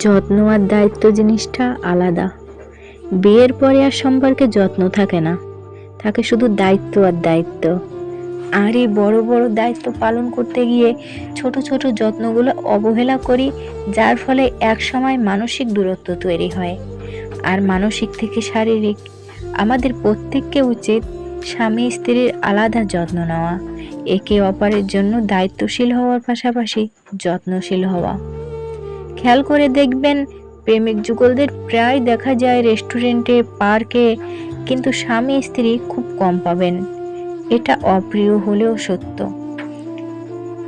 যত্ন আর দায়িত্ব জিনিসটা আলাদা। বিয়ের পরে আর সম্পর্কে যত্ন থাকে না, থাকে শুধু দায়িত্ব আর দায়িত্ব। আর এই বড় বড় দায়িত্ব পালন করতে গিয়ে ছোট ছোট যত্নগুলো অবহেলা করি, যার ফলে এক সময় মানসিক দূরত্ব তৈরি হয়। আর মানসিক থেকে শারীরিক। আমাদের প্রত্যেককে উচিত স্বামী স্ত্রীর আলাদা যত্ন নেওয়া, একে অপরের জন্য দায়িত্বশীল হওয়ার পাশাপাশি যত্নশীল হওয়া। খেয়াল করে দেখবেন, প্রেমিক যুগলদের প্রায় দেখা যায় রেস্টুরেন্টে, পার্কে, কিন্তু স্বামী স্ত্রী খুব কম পাবেন। এটা অপ্রিয় হলেও সত্য।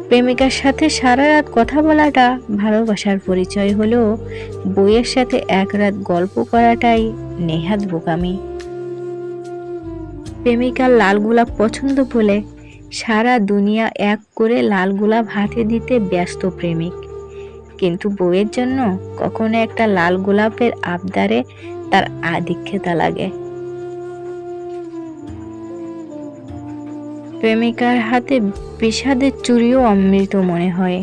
প্রেমিকার সাথে সারা রাত কথা বলাটা ভালোবাসার পরিচয় হলেও বইয়ের সাথে এক রাত গল্প করাটাই নেহাত বোকামি। প্রেমিকার লাল গোলাপ পছন্দ বলে সারা দুনিয়া এক করে লাল গোলাপ হাতে দিতে ব্যস্ত প্রেমিক, কিন্তু বউয়ের জন্য কখনো একটা লাল গোলাপের আবদারে তার আদিক্ষেতা লাগে। প্রেমিকার হাতে বিষাদের চুরিও অমৃত মনে হয়।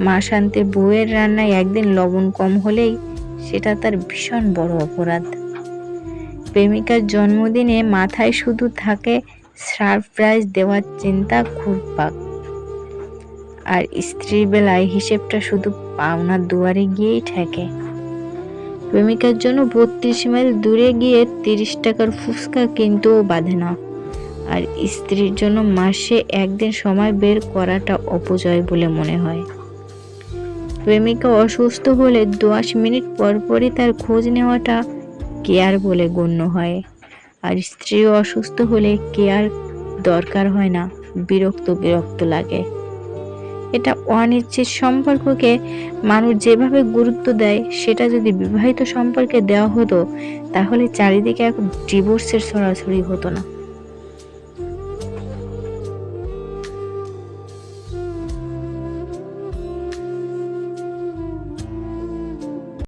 মা শান্তি বউয়ের রান্নায় একদিন লবণ কম হলেই সেটা তার ভীষণ বড় অপরাধ। প্রেমিকার জন্মদিনে মাথায় শুধু থাকে সারপ্রাইজ দেওয়ার চিন্তা ঘুরপাক, আর স্ত্রীর বেলায় হিসেবটা শুধু পাওনার দুয়ারে গিয়েই ঠেকে। প্রেমিকার জন্য ৩২ মাইল দূরে গিয়ে ৩০ টাকার ফুচকা কিনতেও বাধে না, আর স্ত্রীর জন্য মাসে একদিন সময় বের করাটা অপচয় বলে মনে হয়। প্রেমিকা অসুস্থ হলে 10 মিনিট পরপরই তার খোঁজ নেওয়াটা কেয়ার বলে গণ্য হয়, আর স্ত্রী অসুস্থ হলে কেয়ার দরকার হয় না, বিরক্ত বিরক্ত লাগে। এটা অনিশ্চিত সম্পর্ককে মানুষ যেভাবে গুরুত্ব দেয়, সেটা যদি বিবাহিত সম্পর্কে দেওয়া হতো, তাহলে চারিদিকে এখন ডিভোর্সের ছড়াছড়ি হতো না।